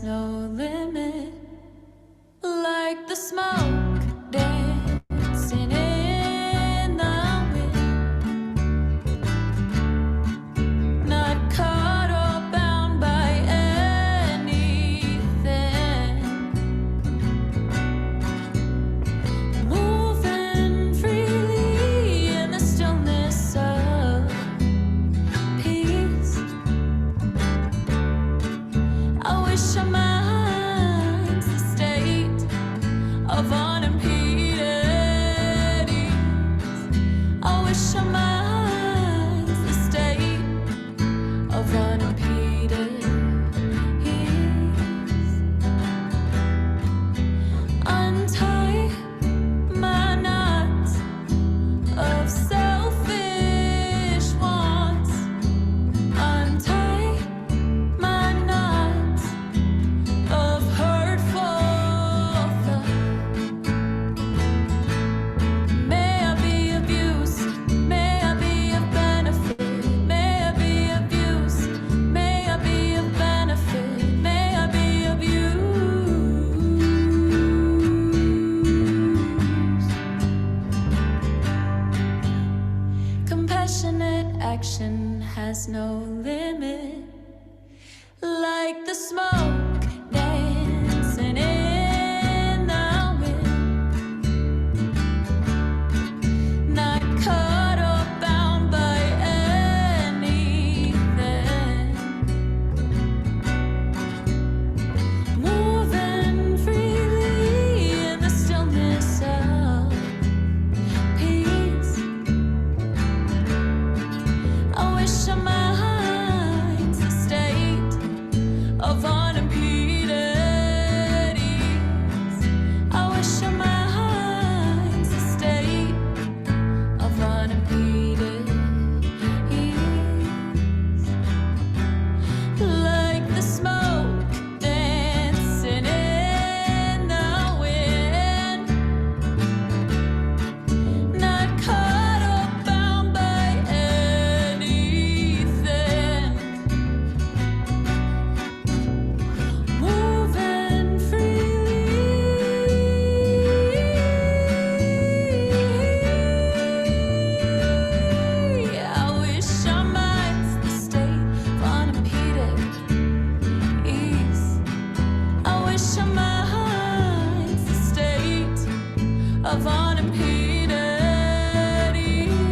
no limit, like the smoke dancing in the wind, not caught or bound by anything, moving freely in the stillness of peace. I wish our minds the state of unimpeded ease. I wish our minds the state of unimpeded ease. Untie my knots of selfish wants. Untie my knots of hurtful thought. May I be of use, may I be of benefit, may I be of use, may I be of benefit, may I be of use. Compassionate action has no limit, like the smoke dancing in the wind, not caught or bound by anything, moving freely in the stillness of peace. I wish our minds the state of unimpeded ease. I wish our minds the state of unimpeded ease, like the smoke dancing in the wind, not caught or bound by anything, moving freely. I wish our minds the state of unimpeded ease. I wish our minds the state of unimpeded ease.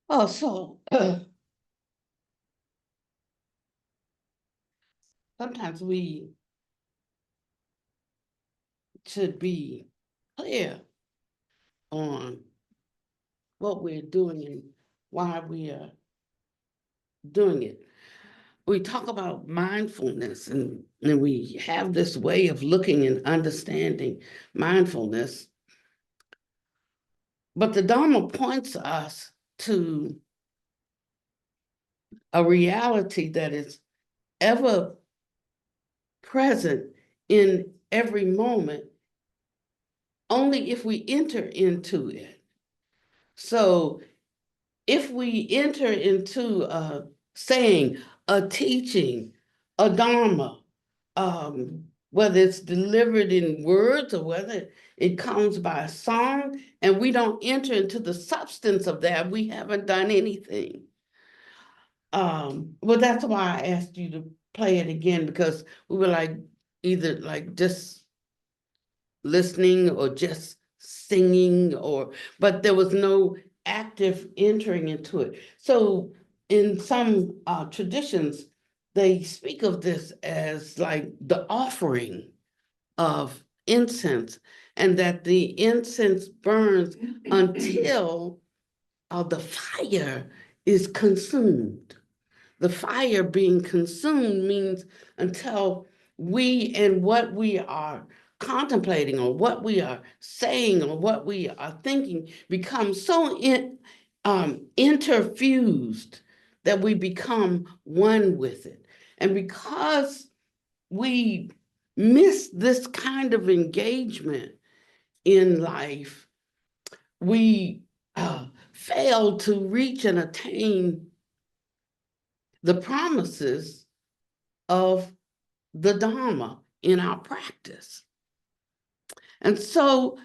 Also, sometimes we should be clear on what we're doing and why we are doing it. We talk about mindfulness, and we have this way of looking and understanding mindfulness. But the Dharma points us to a reality that is ever present in every moment, only if we enter into it. So if we enter into a saying, a teaching, a Dharma, whether it's delivered in words or whether it comes by a song, and we don't enter into the substance of that, we haven't done anything. Well, that's why I asked you to play it again, because we were like either like just listening or just singing, but there was no active entering into it. So in some traditions, they speak of this as like the offering of incense, and that the incense burns until the fire is consumed. The fire being consumed means until we and what we are contemplating or what we are saying or what we are thinking becomes so interfused that we become one with it. And because we miss this kind of engagement in life, we fail to reach and attain the promises of the Dharma in our practice. And so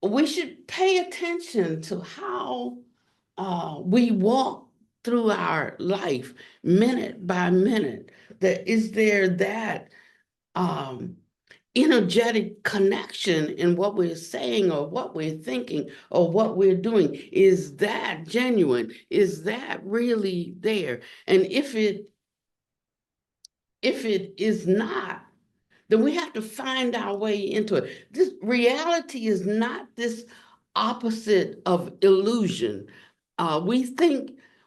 we should pay attention to how we walk through our life minute by minute. Is there that energetic connection in what we're saying or what we're thinking or what we're doing? Is that genuine? Is that really there? And if it is not, then we have to find our way into it. This reality is not this opposite of illusion.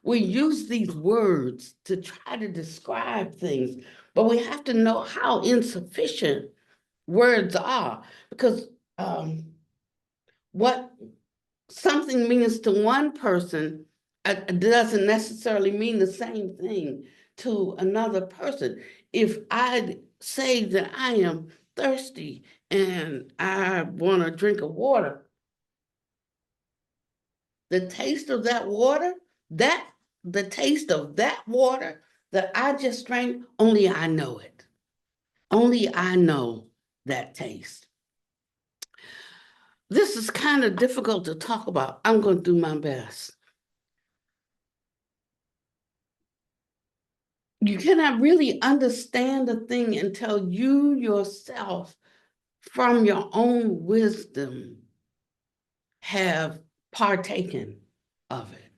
We use these words to try to describe things, but we have to know how insufficient words are, because what something means to one person doesn't necessarily mean the same thing to another person. If I say that I am thirsty and I want a drink of water, the taste of that water, the taste of that water that I just drank, only I know it. Only I know that taste. This is kind of difficult to talk about. I'm going to do my best. You cannot really understand a thing until you yourself, from your own wisdom, have partaken of it.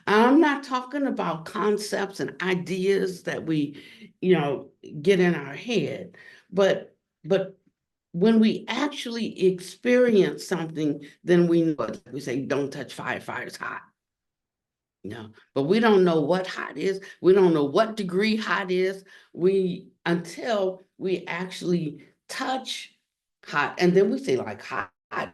I'm not talking about concepts and ideas that we, get in our head, but when we actually experience something, then we know it. We say, don't touch fire, fire's hot. But we don't know what hot is. We don't know what degree hot is. Until we actually touch hot, and then we say like hot.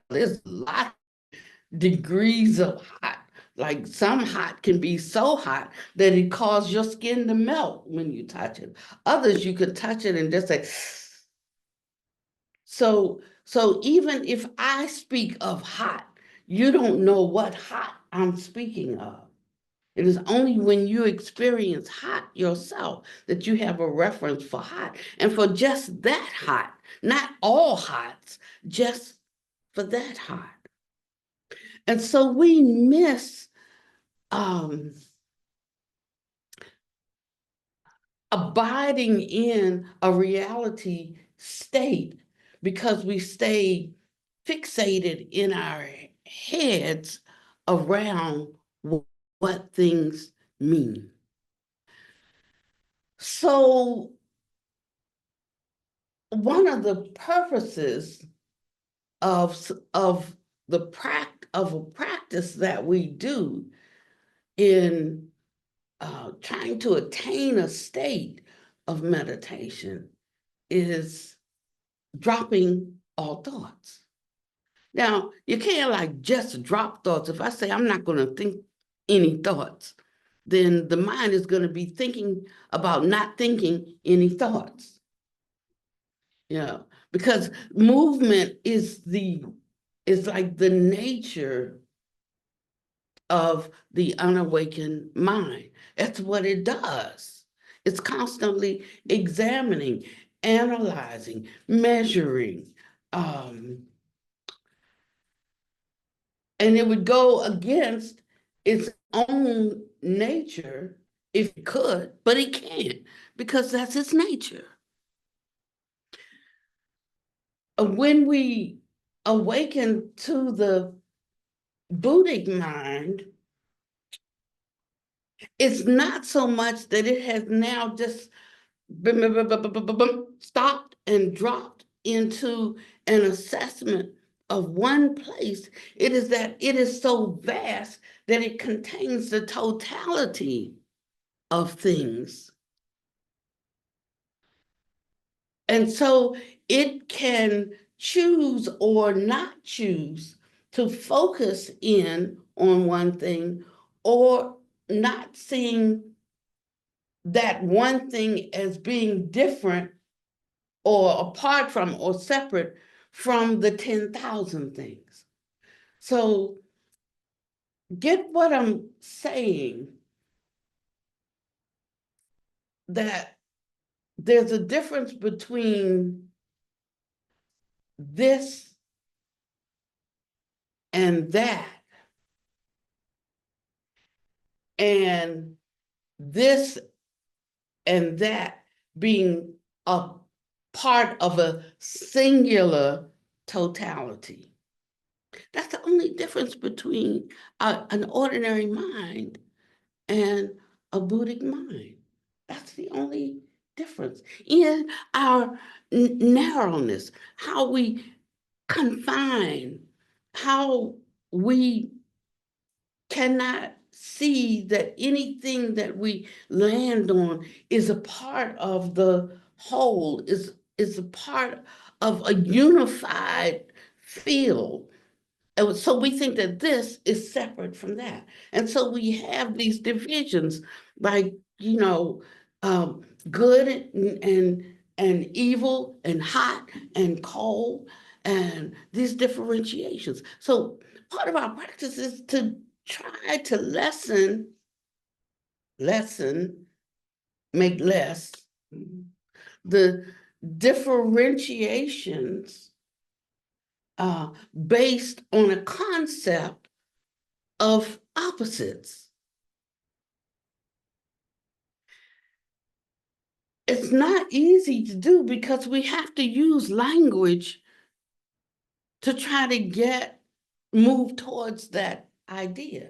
There's a lot of degrees of hot. Like some hot can be so hot that it causes your skin to melt when you touch it. Others, you could touch it and just say. So even if I speak of hot, you don't know what hot I'm speaking of. It is only when you experience hot yourself that you have a reference for hot, and for just that hot, not all hots, just for that hot. And so we miss abiding in a reality state because we stay fixated in our heads around what things mean. So one of the purposes of a practice that we do in trying to attain a state of meditation is dropping all thoughts. Now, you can't like just drop thoughts. If I say I'm not going to think any thoughts, then the mind is going to be thinking about not thinking any thoughts. Because movement is like the nature of the unawakened mind. That's what it does. It's constantly examining, analyzing, measuring, and it would go against its own nature if it could, but it can't, because that's its nature. When we awaken to the Buddhic mind, it's not so much that it has now just stopped and dropped into an assessment of one place. It is that it is so vast that it contains the totality of things. And so it can choose or not choose to focus in on one thing, or not seeing that one thing as being different or apart from or separate from the 10,000 things. So get what I'm saying, that there's a difference between this and that, and this and that being a part of a singular totality. That's the only difference between an ordinary mind and a Buddhic mind. That's the only difference in our narrowness, how we confine, how we cannot see that anything that we land on is a part of the whole, is a part of a unified field. And so we think that this is separate from that. And so we have these divisions, like, good and evil and hot and cold, and these differentiations. So part of our practice is to try to lessen, make less the differentiations based on a concept of opposites. It's not easy to do because we have to use language to try to move towards that idea.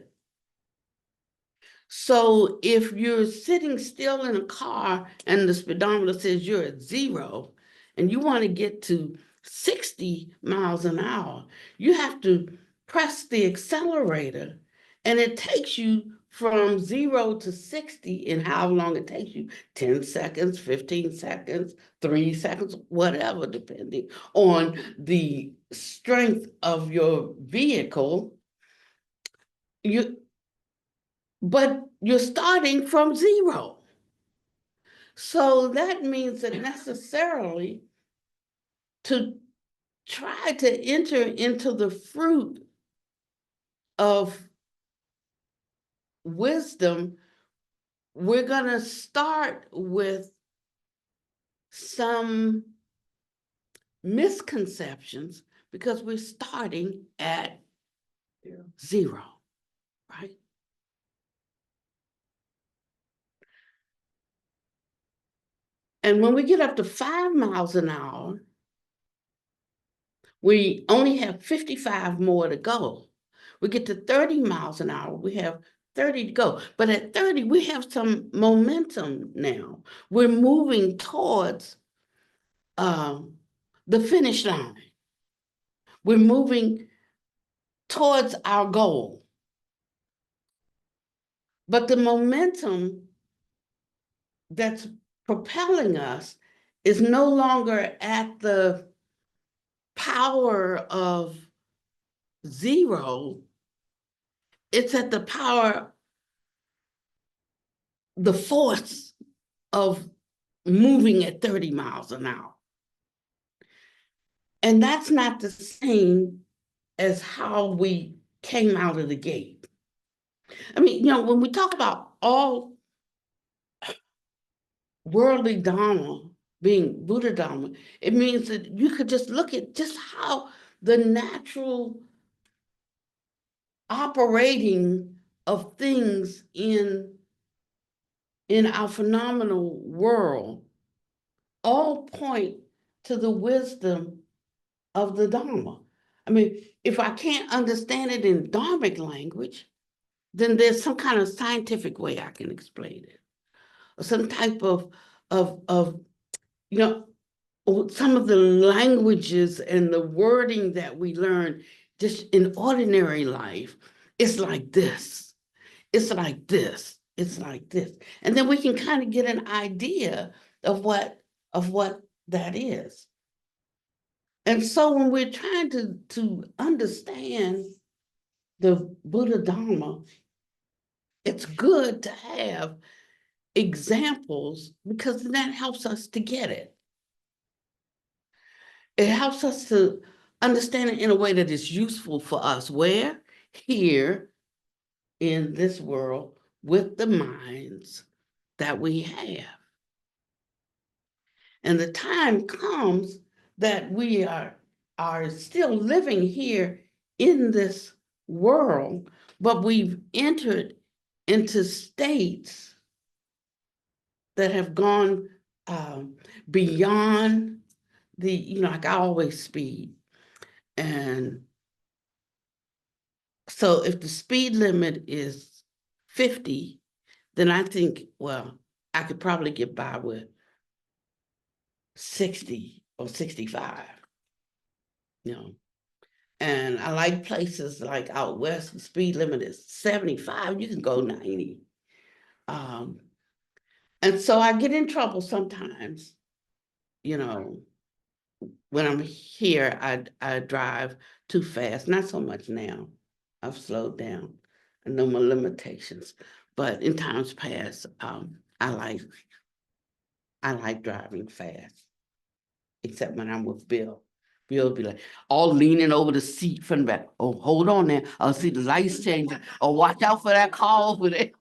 So if you're sitting still in a car and the speedometer says you're at 0 and you want to get to 60 miles an hour, you have to press the accelerator, and it takes you from 0 to 60 in how long it takes you, 10 seconds, 15 seconds, 3 seconds, whatever, depending on the strength of your vehicle. But you're starting from 0. So that means that necessarily to try to enter into the fruit of wisdom, we're going to start with some misconceptions because we're starting at 0, right? And when we get up to 5 miles an hour, we only have 55 more to go. We get to 30 miles an hour, we have 30 to go. But at 30, we have some momentum now. We're moving towards the finish line. We're moving towards our goal. But the momentum that's propelling us is no longer at the power of 0. It's at the power, the force of moving at 30 miles an hour. And that's not the same as how we came out of the gate. I mean, when we talk about all worldly Dharma being Buddha Dharma, it means that you could just look at just how the natural operating of things in our phenomenal world all point to the wisdom of the Dharma. I mean, if I can't understand it in Dharmic language, then there's some kind of scientific way I can explain it, or some type of some of the languages and the wording that we learn just in ordinary life. It's like this. It's like this. It's like this, and then we can kind of get an idea of what that is. And so when we're trying to understand the Buddha Dharma, it's good to have examples because that helps us to get it. It helps us to understand it in a way that is useful for us. Where? Here in this world with the minds that we have. And the time comes that we are still living here in this world, but we've entered into states that have gone beyond the, like I always speed. And so if the speed limit is 50, then I think, well, I could probably get by with 60 or 65, And I like places like out west, the speed limit is 75, you can go 90. And so I get in trouble sometimes, when I'm here, I drive too fast, not so much now. I've slowed down. I know my limitations, but in times past, I like driving fast, except when I'm with Bill. Bill be like, all leaning over the seat from the back. Oh, hold on there. I'll see the lights changing. Oh, watch out for that car over there.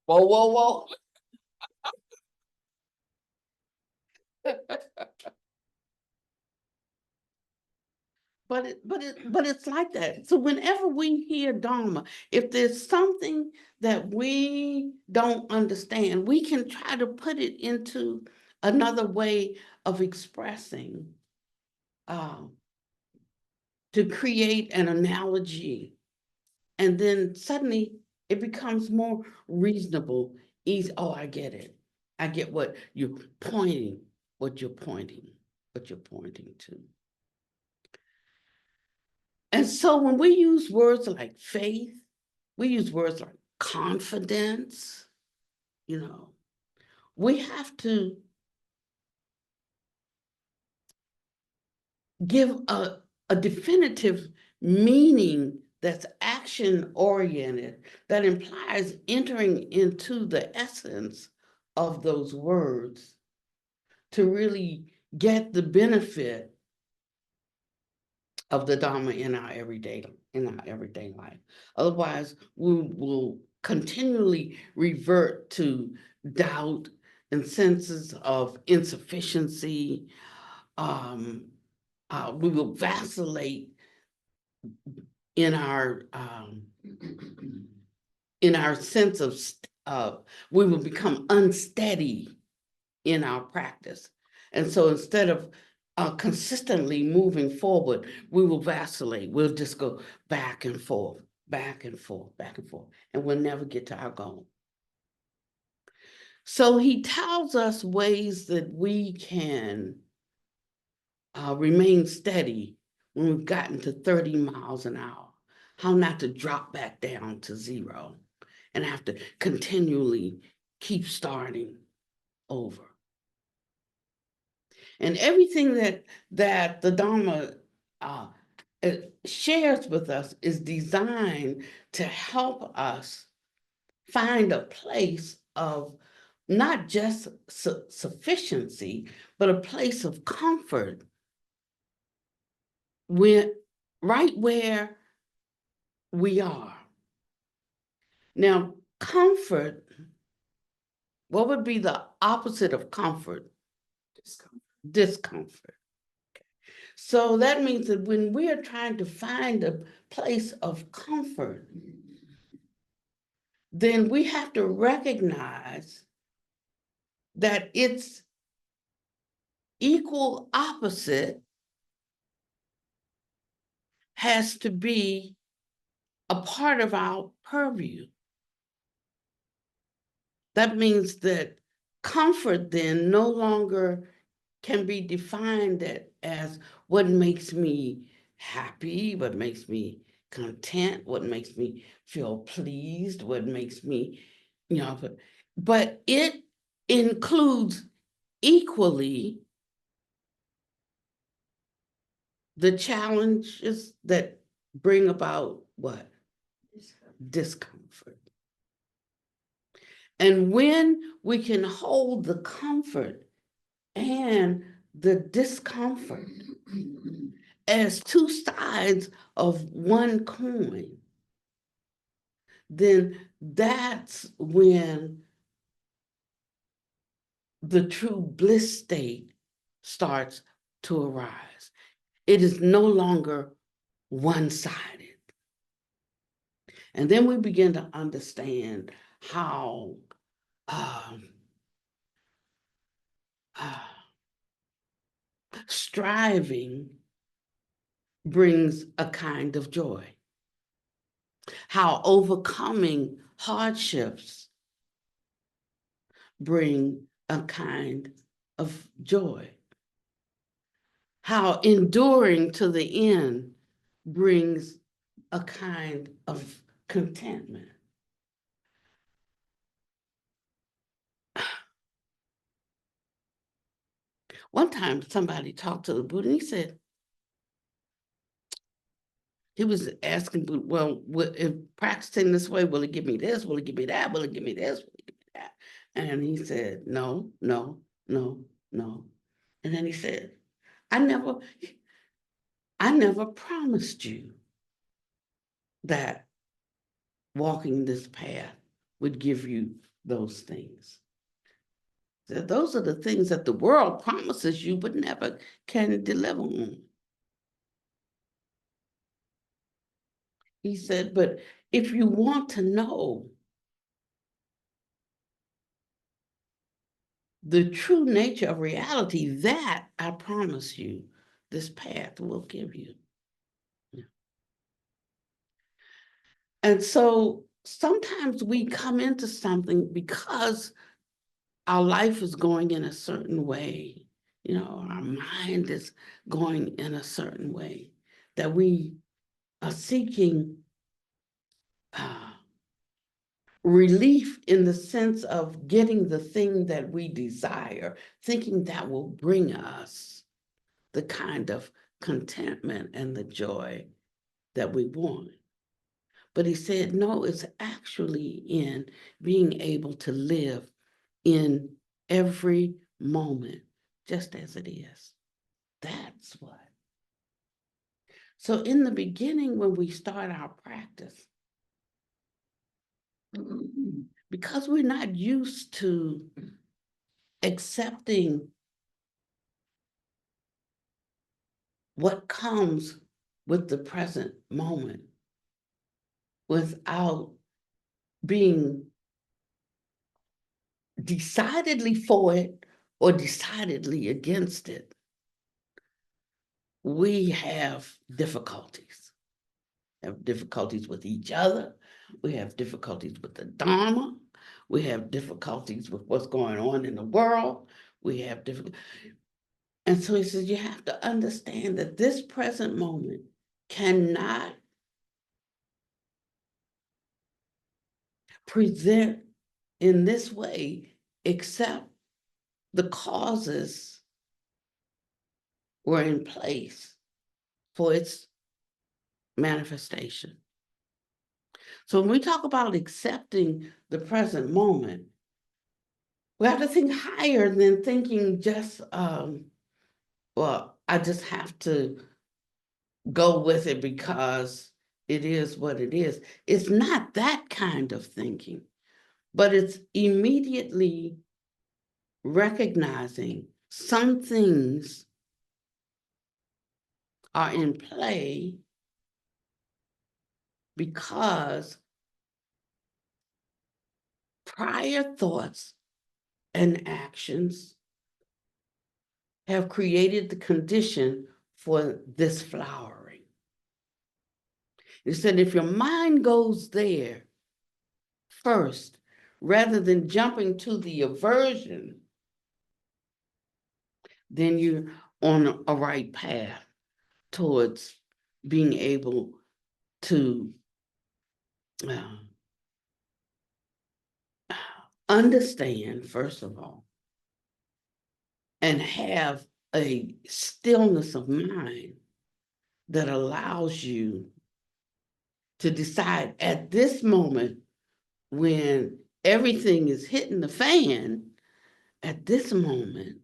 Whoa, whoa, whoa. But it's like that. So whenever we hear Dharma, if there's something that we don't understand, we can try to put it into another way of expressing, to create an analogy. And then suddenly it becomes more reasonable, easy. Oh, I get it. I get what you're pointing to. And so when we use words like faith, we use words like confidence, we have to give a definitive meaning that's action-oriented, that implies entering into the essence of those words to really get the benefit of the Dharma in our everyday life. Otherwise, we will continually revert to doubt and senses of insufficiency. We will vacillate in our sense of we will become unsteady in our practice. And so instead of consistently moving forward, we will vacillate. We'll just go back and forth, back and forth, back and forth, and we'll never get to our goal. So he tells us ways that we can remain steady when we've gotten to 30 miles an hour, how not to drop back down to 0 and have to continually keep starting over. And everything that the Dharma shares with us is designed to help us find a place of not just sufficiency, but a place of comfort right where we are. Now, comfort, what would be the opposite of comfort? Discomfort. So that means that when we are trying to find a place of comfort, then we have to recognize that its equal opposite has to be a part of our purview. That means that comfort then no longer can be defined as what makes me happy, what makes me content, what makes me feel pleased, what makes me, but it includes equally the challenges that bring about what? Discomfort. And when we can hold the comfort and the discomfort as two sides of one coin, then that's when the true bliss state starts to arise. It is no longer one-sided. And then we begin to understand how striving brings a kind of joy, how overcoming hardships bring a kind of joy, how enduring to the end brings a kind of contentment. One time somebody talked to the Buddha and he said, he was asking, well, if practicing this way, will it give me this? Will it give me that? Will it give me this? Will it give me that? And he said, no, no, no, no. And then he said, I never promised you that walking this path would give you those things. So those are the things that the world promises you, but never can deliver on. He said, but if you want to know the true nature of reality, that I promise you, this path will give you. And so sometimes we come into something because our life is going in a certain way. You know, our mind is going in a certain way, that we are seeking relief in the sense of getting the thing that we desire, thinking that will bring us the kind of contentment and the joy that we want. But he said, no, it's actually in being able to live in every moment, just as it is. That's what. So in the beginning, when we start our practice, because we're not used to accepting what comes with the present moment without being decidedly for it or decidedly against it, we have difficulties. We have difficulties with each other. We have difficulties with the Dharma. We have difficulties with what's going on in the world. We have difficulties. And so he says, you have to understand that this present moment cannot present in this way except the causes were in place for its manifestation. So when we talk about accepting the present moment, we have to think higher than thinking just, well, I just have to go with it because it is what it is. It's not that kind of thinking, but it's immediately recognizing some things are in play because prior thoughts and actions have created the condition for this flowering. He said, if your mind goes there first, rather than jumping to the aversion, then you're on a right path towards being able to understand, first of all, and have a stillness of mind that allows you to decide at this moment, when everything is hitting the fan, at this moment,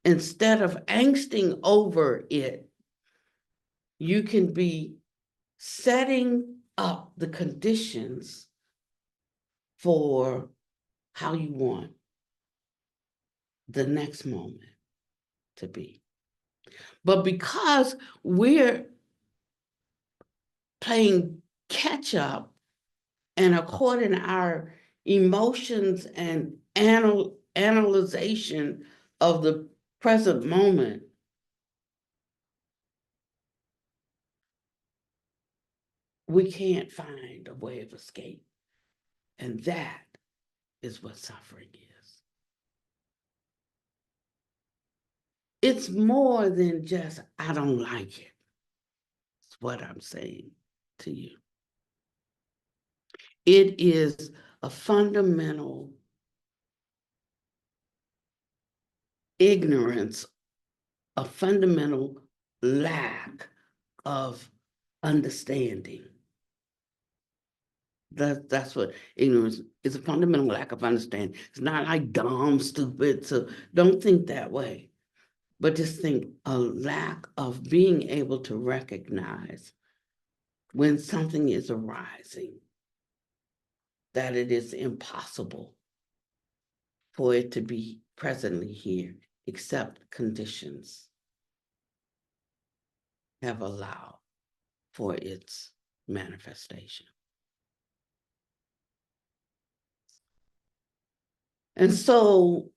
instead of angsting over it, you can be setting up the conditions for how you want the next moment to be. But because we're playing catch up and according our emotions and analyzation of the present moment, we can't find a way of escape. And that is what suffering is. It's more than just, I don't like it. It's what I'm saying to you. It is a fundamental ignorance, a fundamental lack of understanding. That's what ignorance is, a fundamental lack of understanding. It's not like dumb, stupid, so don't think that way. But just think a lack of being able to recognize when something is arising, that it is impossible for it to be presently here, except conditions have allowed for its manifestation. And so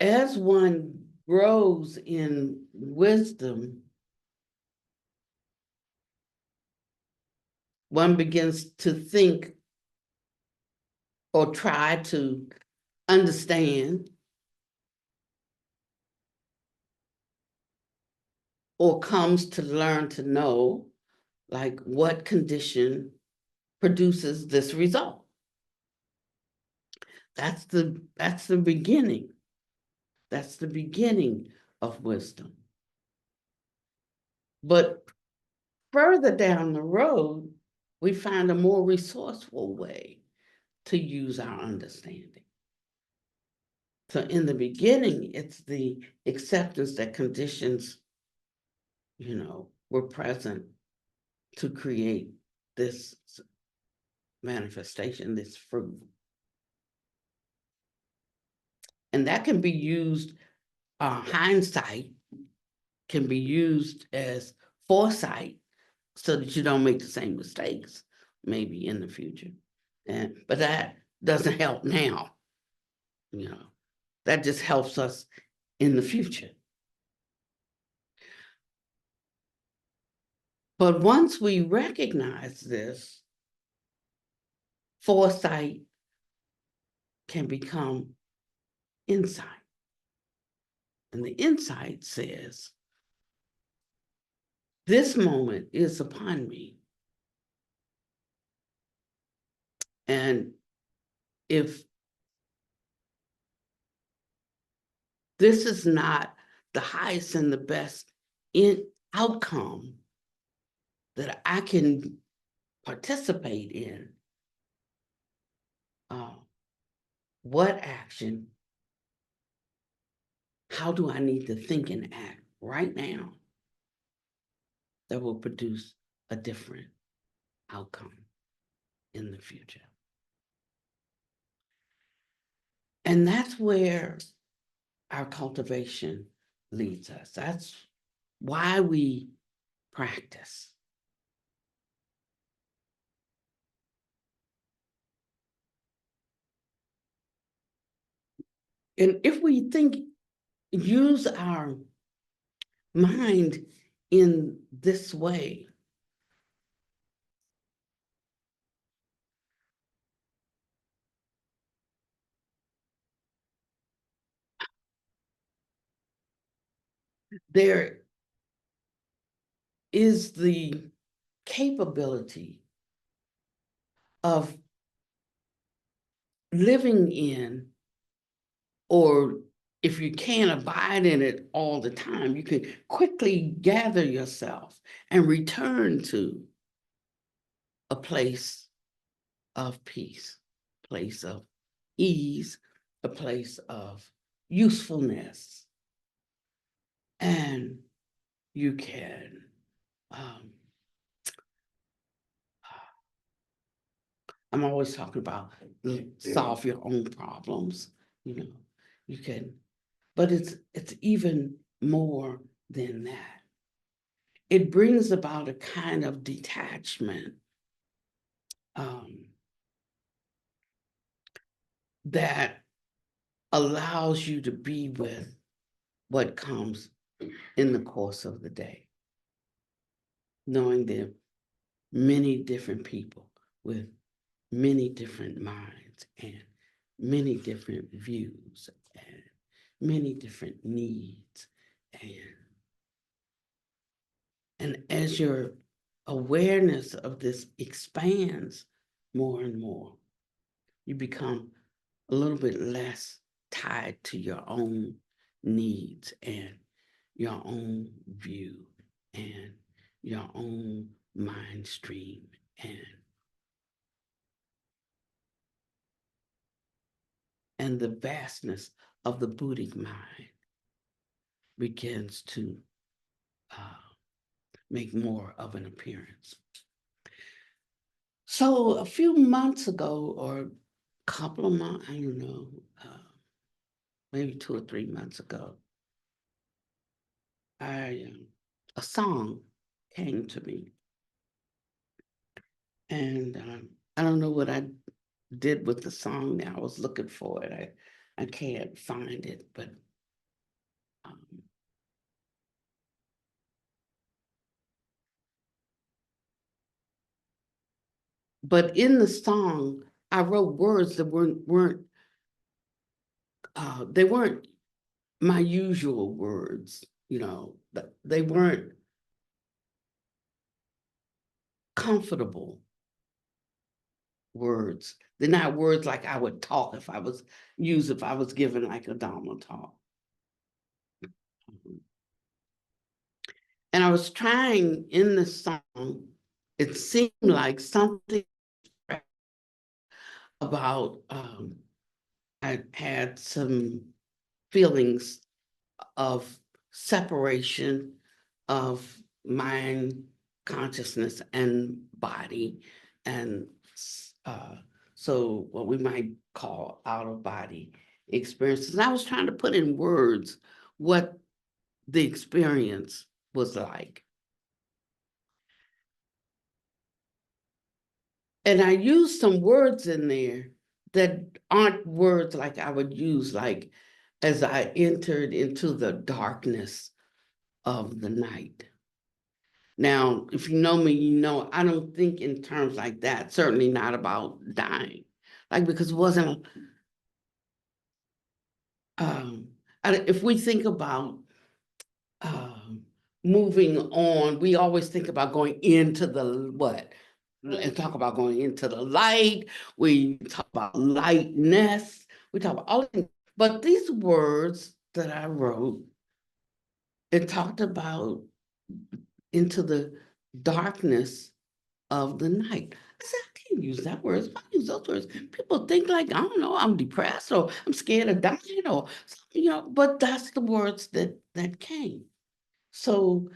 as one grows in wisdom, one begins to think or try to understand or comes to learn to know, like, what condition produces this result. That's the beginning. That's the beginning of wisdom. But further down the road, we find a more resourceful way to use our understanding. So in the beginning, it's the acceptance that conditions, were present to create this manifestation, this fruit. And that can be used, hindsight can be used as foresight so that you don't make the same mistakes maybe in the future. But that doesn't help now, that just helps us in the future. But once we recognize this, foresight can become insight. And the insight says, this moment is upon me. And if this is not the highest and the best outcome that I can participate in, what action, how do I need to think and act right now that will produce a different outcome in the future? And that's where our cultivation leads us. That's why we practice. And if we use our mind in this way, there is the capability of living in or if you can't abide in it all the time, you can quickly gather yourself and return to a place of peace, place of ease, a place of usefulness. And you can I'm always talking about solve your own problems, you know, you can, but it's even more than that. It brings about a kind of detachment that allows you to be with what comes in the course of the day, knowing there are many different people with many different minds and many different views and many different needs. And as your awareness of this expands more and more, you become a little bit less tied to your own needs and your own view and your own mind stream, and the vastness of the Buddhic mind begins to make more of an appearance. So a few months ago, or a couple of months, I don't know, maybe 2 or 3 months ago, a song came to me, and I don't know what I did with the song now. I was looking for it. I can't find it, but in the song, I wrote words that weren't they weren't my usual words, you know, they weren't comfortable words. They're not words like I would talk if I was given like a Dharma talk. And I was trying in the song, it seemed like something about, I had some feelings of separation of mind, consciousness, and body. And so what we might call out-of-body experiences. And I was trying to put in words what the experience was like. And I used some words in there that aren't words like I would use, like as I entered into the darkness of the night. Now, if you know me, you know I don't think in terms like that, certainly not about dying. Like, because it wasn't, if we think about moving on, we always think about going into the what? And talk about going into the light. We talk about lightness. We talk about all things. But these words that I wrote, it talked about into the darkness of the night. I said, I can't use that word. If I use those words, people think like, I don't know, I'm depressed or I'm scared of dying or, you know, but that's the words that came. So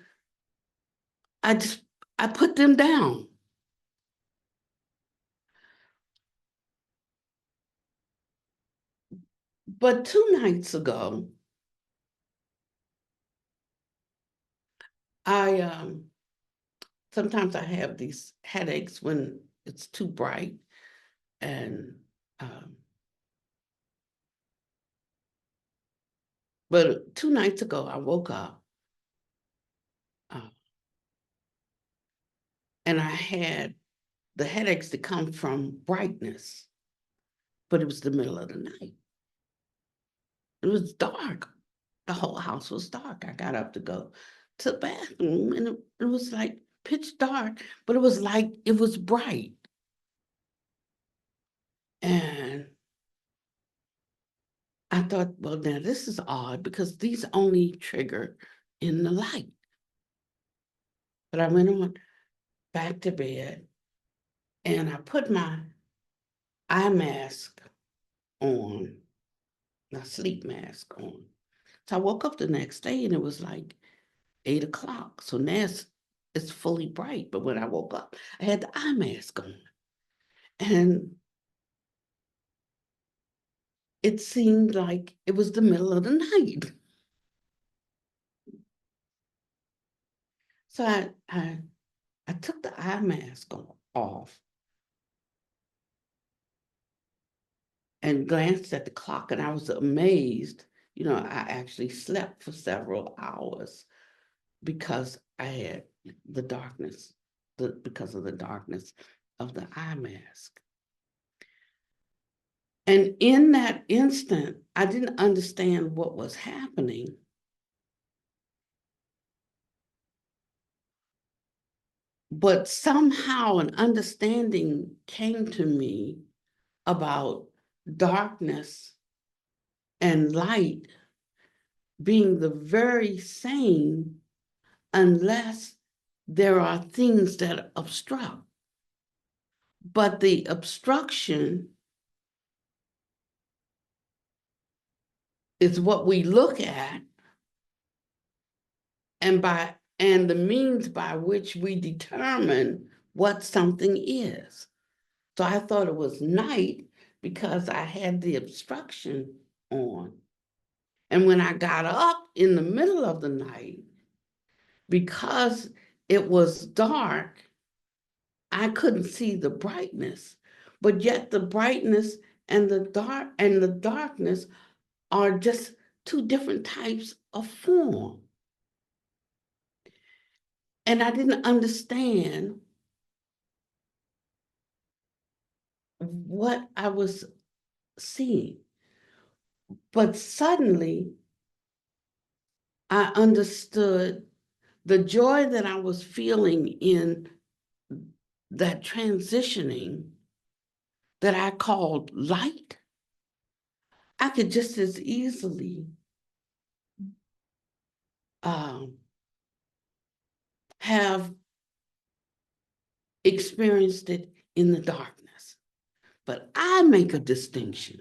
I put them down. But 2 nights ago, I sometimes I have these headaches when it's too bright, and but 2 nights ago I woke up and I had the headaches that come from brightness, but it was the middle of the night. It was dark. The whole house was dark. I got up to go to the bathroom, and it was like pitch dark, but it was like it was bright. And I I thought, well, now this is odd because these only trigger in the light. But I went on back to bed and I put my eye mask on, my sleep mask on. So I woke up the next day and it was like 8 o'clock. So now it's fully bright. But when I woke up, I had the eye mask on. And it seemed like it was the middle of the night. So I took the eye mask off and glanced at the clock, and I was amazed. You know, I actually slept for several hours because I had the darkness, because of the darkness of the eye mask. And in that instant, I didn't understand what was happening. But somehow an understanding came to me about darkness and light being the very same unless there are things that obstruct. But the obstruction is what we look at and the means by which we determine what something is. So I thought it was night because I had the obstruction on. And when I got up in the middle of the night, because it was dark, I couldn't see the brightness, but yet the brightness and the darkness are just two different types of form. And I didn't understand what I was seeing. But suddenly I understood the joy that I was feeling in that transitioning that I called light. I could just as easily have experienced it in the darkness. But I make a distinction.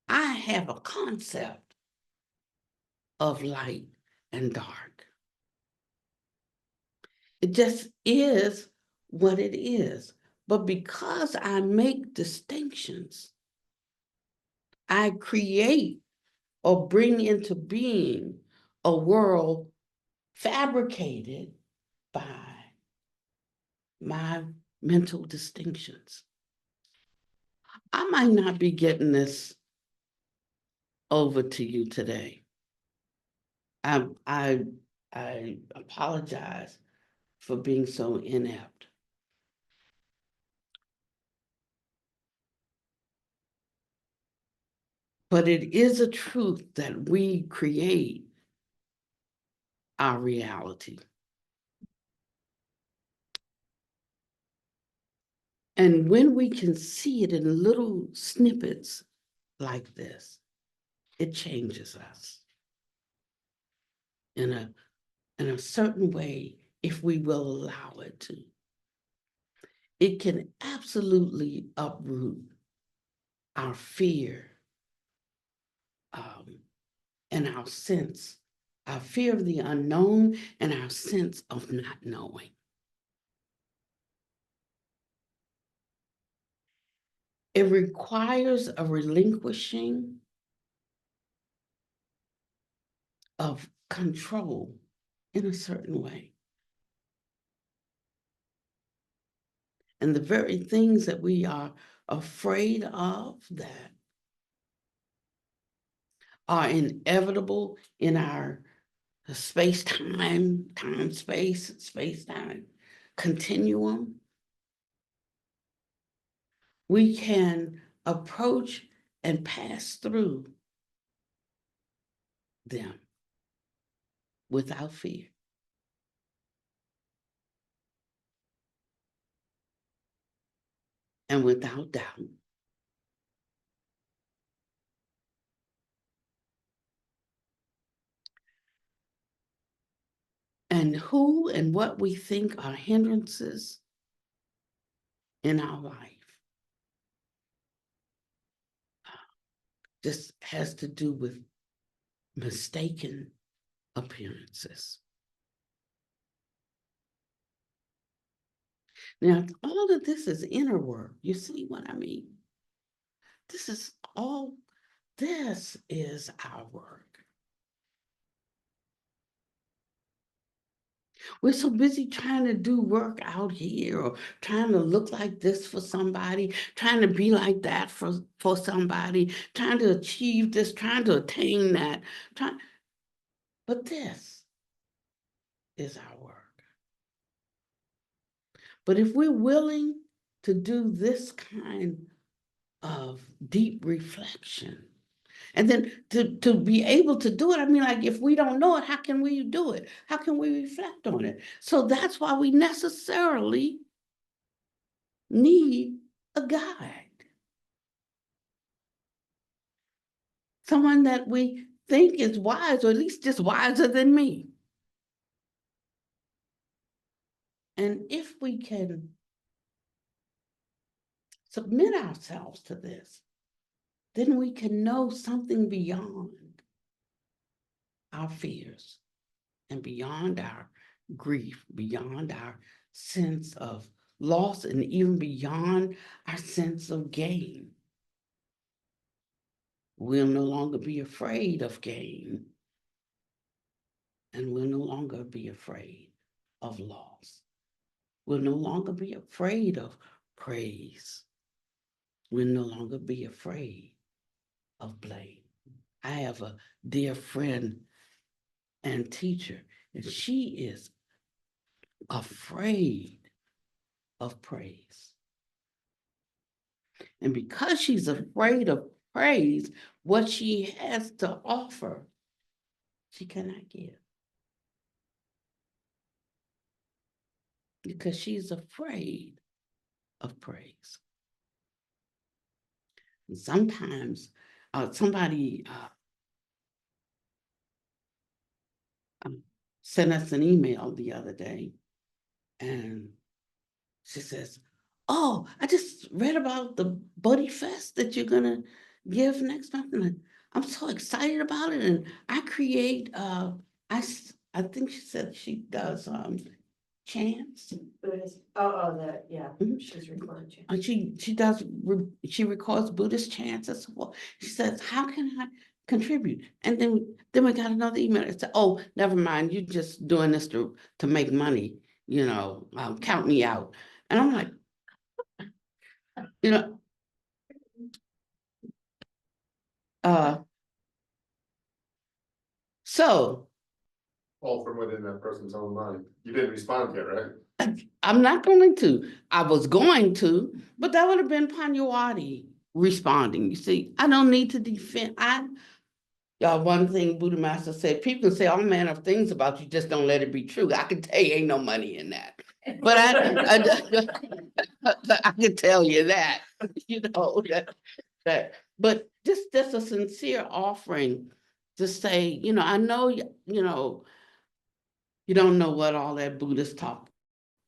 I have a concept of light and dark. It just is what it is. But because I make distinctions, I create or bring into being a world fabricated by my mental distinctions. I might not be getting this over to you today. I apologize for being so inept. But it is a truth that we create our reality. And when we can see it in little snippets like this, it changes us in a certain way if we will allow it to. It can absolutely uproot our fear and our fear of the unknown and our sense of not knowing. It requires a relinquishing of control in a certain way. And the very things that we are afraid of that are inevitable in our space-time, time-space, space-time continuum, we can approach and pass through them without fear. And without doubt. and who and what we think are hindrances in our life. This has to do with mistaken appearances. Now, all of this is inner work. You see what I mean? This is our work. We're so busy trying to do work out here, or trying to look like this for somebody, trying to be like that for somebody, trying to achieve this, trying to attain that. But this is our work. But if we're willing to do this kind of deep reflection, and then to be able to do it, I mean, like, if we don't know it, how can we do it? How can we reflect on it? So that's why we necessarily need a guide. Someone that we think is wise, or at least just wiser than me. And if we can submit ourselves to this, then we can know something beyond our fears and beyond our grief, beyond our sense of loss, and even beyond our sense of gain. We'll no longer be afraid of gain, and we'll no longer be afraid of loss. We'll no longer be afraid of praise. We'll no longer be afraid of blame. I have a dear friend and teacher, and she is afraid of praise. And because she's afraid of praise, what she has to offer, she cannot give. Because she's afraid of praise. And sometimes somebody sent us an email the other day, and she says, "Oh, I just read about the Buddy Fest that you're gonna give next month, and I'm so excited about it. And I create, I think she said she does chants. Buddhist, yeah, Mhm. she's recorded you. And she records Buddhist chants as well. She says, how can I contribute? And then we got another email that said, oh, never mind, you're just doing this to make money, count me out. And I'm like, so All from within that person's own mind. You didn't respond yet, right? I'm not going to. I was going to, but that would have been Pannavati responding. You see, I don't need to defend. Y'all, one thing Buddha Master said, people can say all manner of things about you, just don't let it be true. I can tell you ain't no money in that. But I can tell you that, but just a sincere offering to say, I know, you don't know what all that Buddhist talk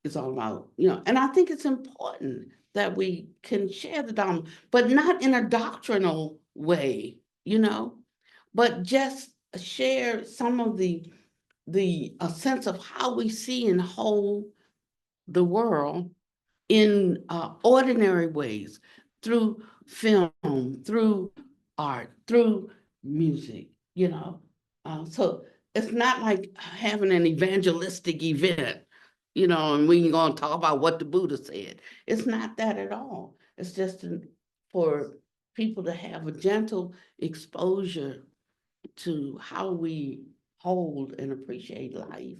is all about, and I think it's important that we can share the Dharma, but not in a doctrinal way, but just share some of the sense of how we see and hold the world in ordinary ways, through film, through art, through music, so it's not like having an evangelistic event, and we can go and talk about what the Buddha said. It's not that at all. It's just for people to have a gentle exposure to how we hold and appreciate life.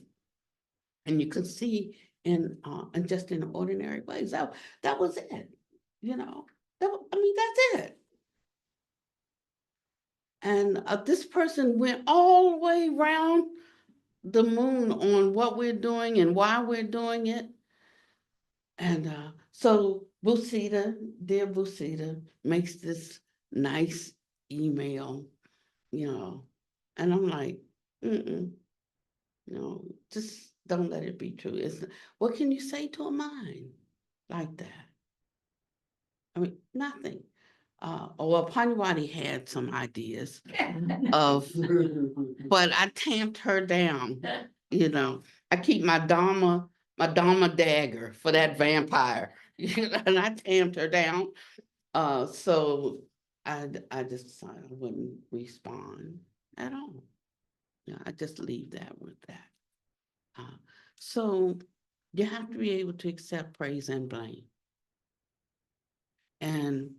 And you can see in just in ordinary ways. That was it, that's it. And this person went all the way around the moon on what we're doing and why we're doing it. And so Busita, dear Busita, makes this nice email, and I'm like, just don't let it be true. What can you say to a mind like that? I mean, nothing. Well, Pannavati had some ideas of, but I tamped her down. You know, I keep my Dharma dagger for that vampire, and I tamped her down. So I just decided I wouldn't respond at all. Yeah, I just leave that with that. So you have to be able to accept praise and blame. And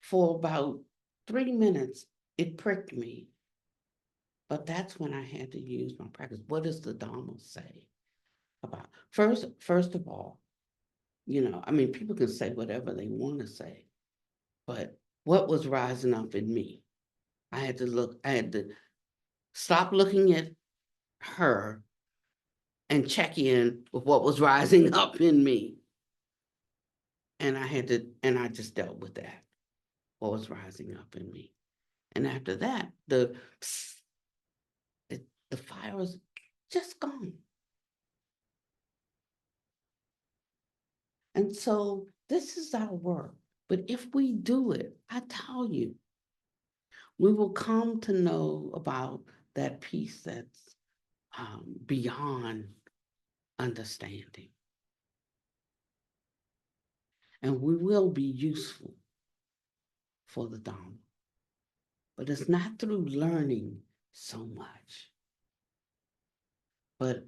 for about 3 minutes, it pricked me. But that's when I had to use my practice. What does the Dharma say about? First of all, I mean, people can say whatever they want to say, but what was rising up in me? I had to stop looking at her and check in with what was rising up in me. And I just dealt with that, what was rising up in me. And after that, the fire was just gone. And so this is our work. But if we do it, I tell you, we will come to know about that peace that's beyond understanding. And we will be useful for the Dharma. But it's not through learning so much, but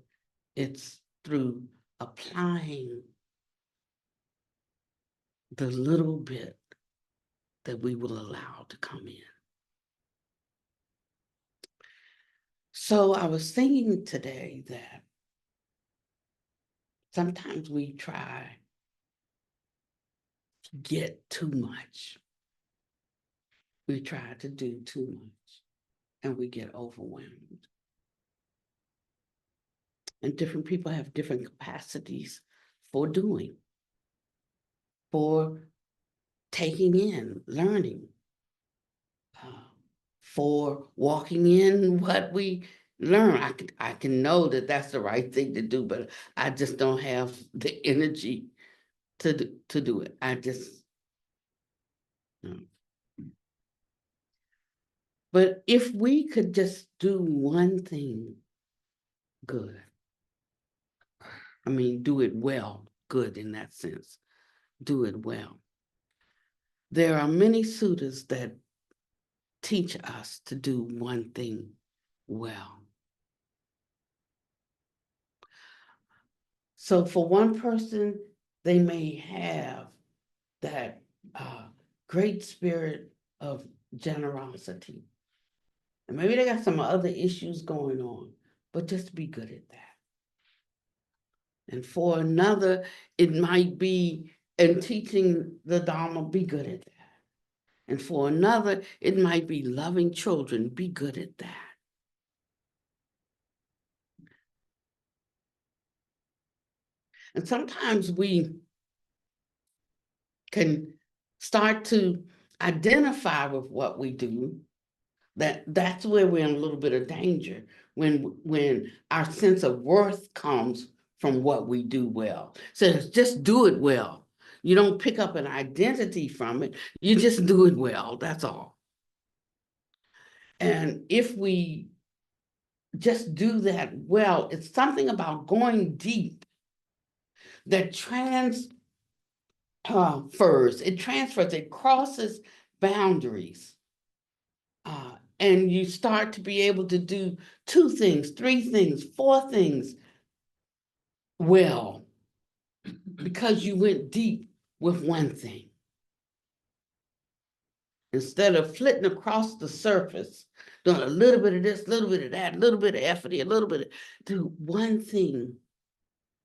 it's through applying the little bit that we will allow to come in. So I was thinking today that sometimes we try to get too much. We try to do too much and we get overwhelmed. And different people have different capacities for doing, for taking in, learning, for walking in what we learn. I can know that that's the right thing to do, but I just don't have the energy to do it. I just, But if we could just do one thing good, I mean, do it well, good in that sense, do it well. There are many sutras that teach us to do one thing well. So for one person, they may have that great spirit of generosity. And maybe they got some other issues going on, but just be good at that. And for another, it might be in teaching the Dharma, be good at that. And for another, it might be loving children, be good at that. And sometimes we can start to identify with what we do. That's where we're in a little bit of danger, when our sense of worth comes from what we do well. So just do it well. You don't pick up an identity from it. You just do it well, that's all. And if we just do that well, it's something about going deep that transfers, it crosses boundaries. And you start to be able to do 2 things, 3 things, 4 things well, because you went deep with one thing. Instead of flitting across the surface, doing a little bit of this, a little bit of that, a little bit of effort, a little bit of, do one thing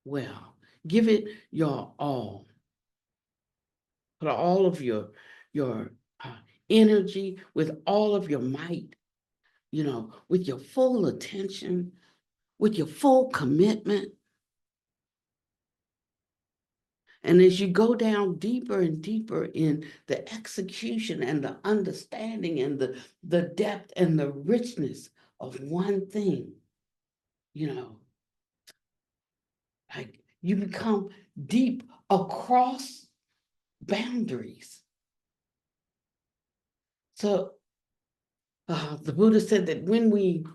well. Give it your all. Put all of your energy, with all of your might, with your full attention, with your full commitment. And as you go down deeper and deeper in the execution and the understanding and the depth and the richness of one thing, Like you become deep across boundaries. So the Buddha said that when we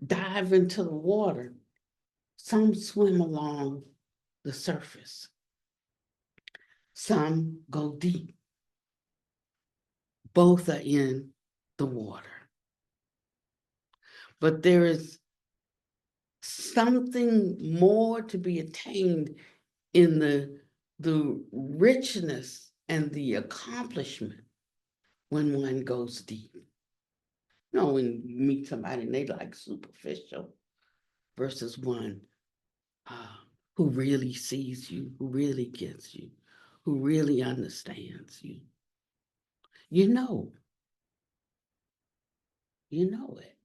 dive into the water, some swim along the surface, some go deep. Both are in the water. But there is something more to be attained in the richness and the accomplishment when one goes deep. You know, when you meet somebody and they like superficial versus one who really sees you, who really gets you, who really understands you. You know it.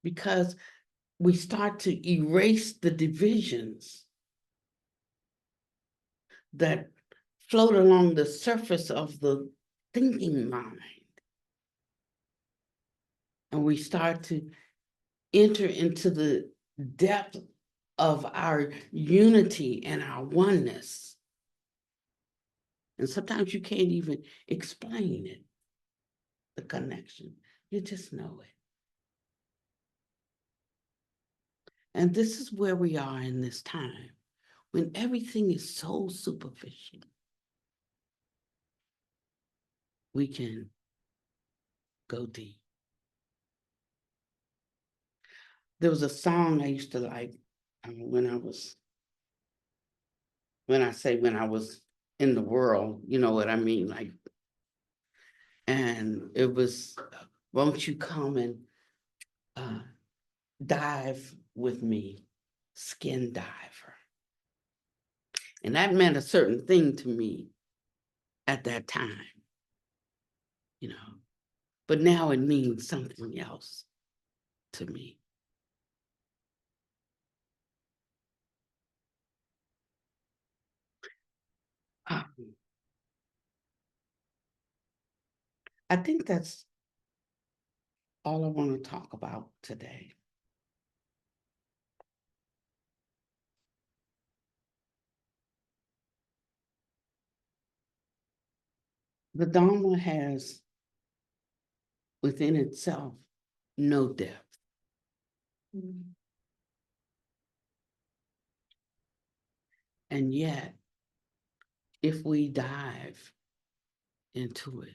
Because we start to erase the divisions that float along the surface of the thinking mind. And we start to enter into the depth of our unity and our oneness. And sometimes you can't even explain it, the connection. You just know it. And this is where we are in this time, when everything is so superficial. We can go deep. There was a song I used to like when I was in the world, you know what I mean? Like, and it was, won't you come and dive with me, skin diver. And that meant a certain thing to me at that time, you know, but now it means something else to me. I think that's all I want to talk about today. The Dharma has within itself no depth. And yet, if we dive into it,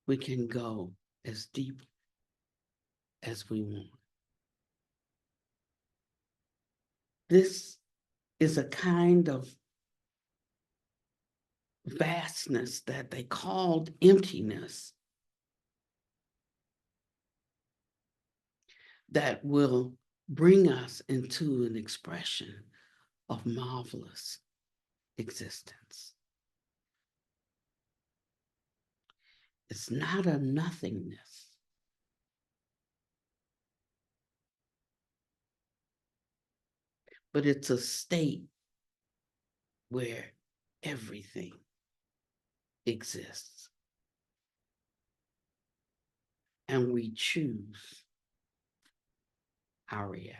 we can go as deep as we want. This is a kind of vastness that they called emptiness that will bring us into an expression of marvelous existence. It's not a nothingness. But it's a state where everything exists. And we choose our reality.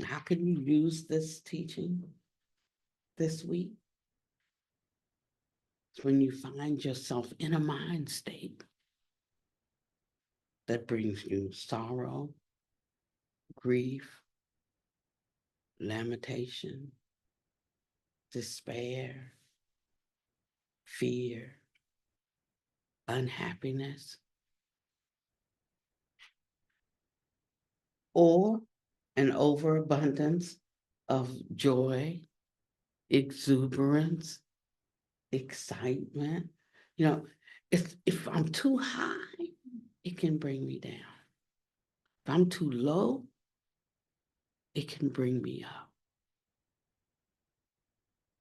How can you use this teaching this week? It's when you find yourself in a mind state that brings you sorrow, grief, lamentation, despair, fear, unhappiness, or an overabundance of joy, exuberance, excitement. You know, if I'm too high, it can bring me down. If I'm too low, it can bring me up.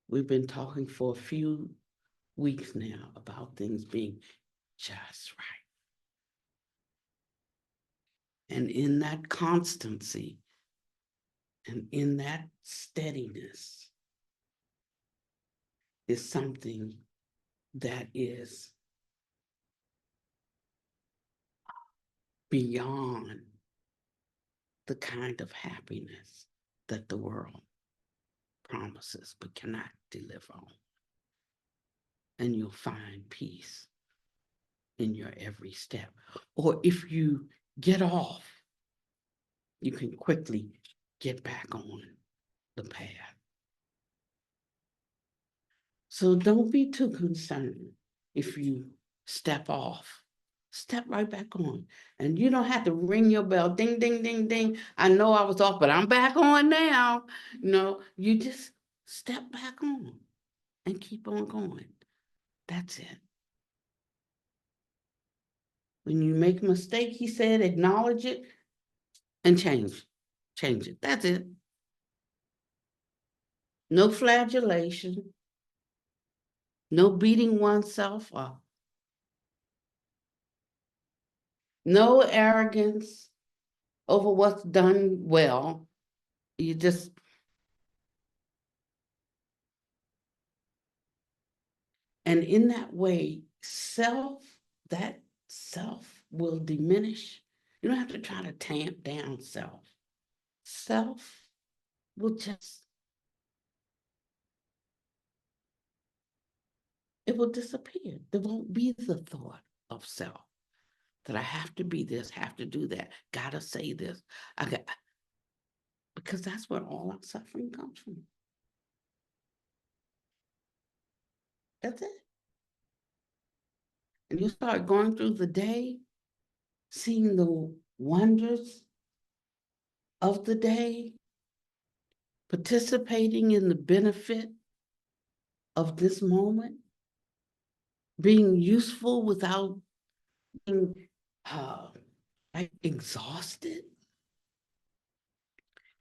We've been talking for a few weeks now about things being just right. And in that constancy and in that steadiness is something that is beyond the kind of happiness that the world promises but cannot deliver on. And you'll find peace in your every step. Or if you get off, you can quickly get back on the path. So don't be too concerned if you step off. Step right back on. And you don't have to ring your bell, ding, ding, ding, ding. I know I was off, but I'm back on now. No, you just step back on and keep on going. That's it. When you make a mistake, he said, acknowledge it and change it. That's it. No flagellation, no beating oneself up, no arrogance over what's done well. You just, and in that way, that self will diminish. You don't have to try to tamp down self. Self will just, it will disappear. There won't be the thought of self that I have to be this, have to do that, gotta say this. Because that's where all our suffering comes from. That's it. And you start going through the day, seeing the wonders of the day, participating in the benefit of this moment, being useful without being exhausted,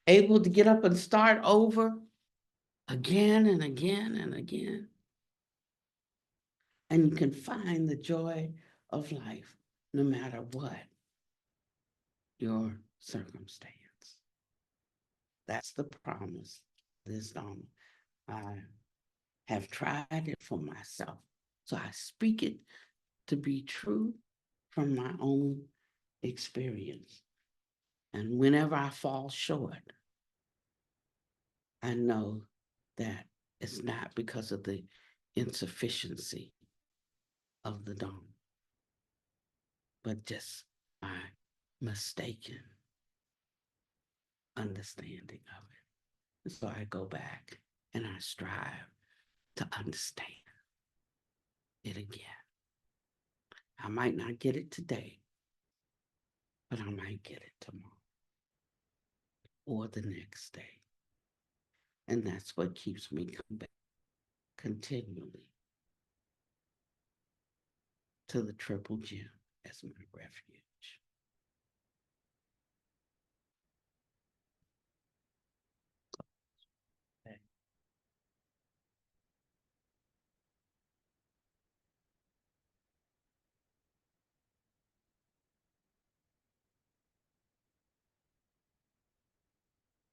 able to get up and start over again and again and again. And you can find the joy of life no matter what your circumstance. That's the promise. This I have tried it for myself. So I speak it to be true from my own experience. And whenever I fall short, I know that it's not because of the insufficiency of the dawn, but just my mistaken understanding of it. So I go back and I strive to understand it again. I might not get it today, but I might get it tomorrow or the next day. And that's what keeps me coming back continually to the Triple Gem as my refuge.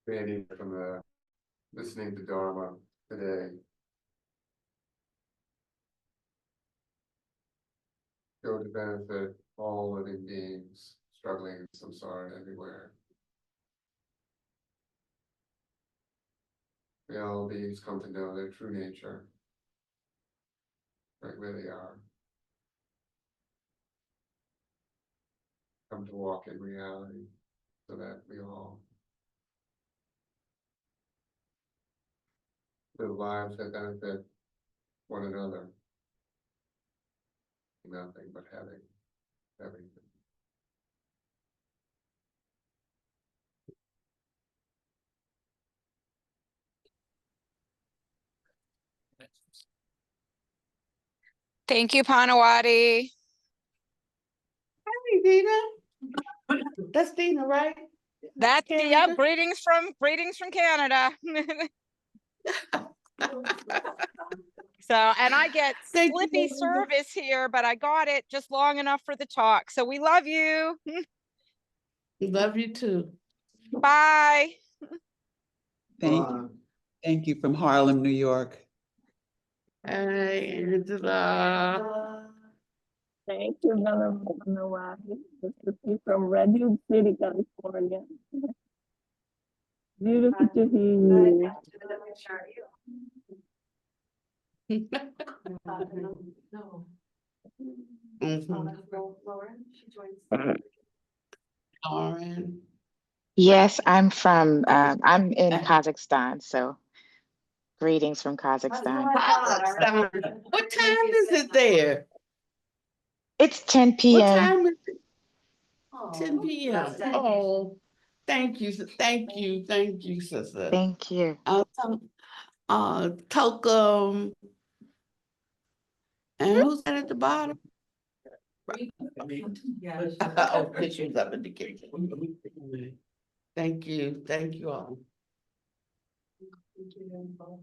Bandy from the listening to Dharma today. Go to benefit all living beings struggling in samsara everywhere. May all beings come to know their true nature, right where they are. Come to walk in reality so that we all live lives that benefit one another. Nothing but having everything. Thank you, Pannavati. Hey, Dina. That's Dina, right? That's Canada? greetings from Canada. So, and I get Thank you, slippy Linda. service here, but I got it just long enough for the talk. So we love you. Love you too. Bye. Thank you from Harlem, New York. Hey, Angela. Thank you, Venerable Pannavati. This is you from Redwood City, California. Beautiful to hear you. No. Mhm. Lauren, she joins. Lauren. Yes, I'm from, Oh. I'm in Kazakhstan, so greetings from Kazakhstan. Kazakhstan. What time is it there? It's 10 What p.m. time is it? 10 Oh, p.m. that's dedication. Oh, thank you, thank you, sister. Thank you. Tokum, and who's that at the bottom? Yeah. Oh, pictures up in the kitchen. Thank you all. Thank you.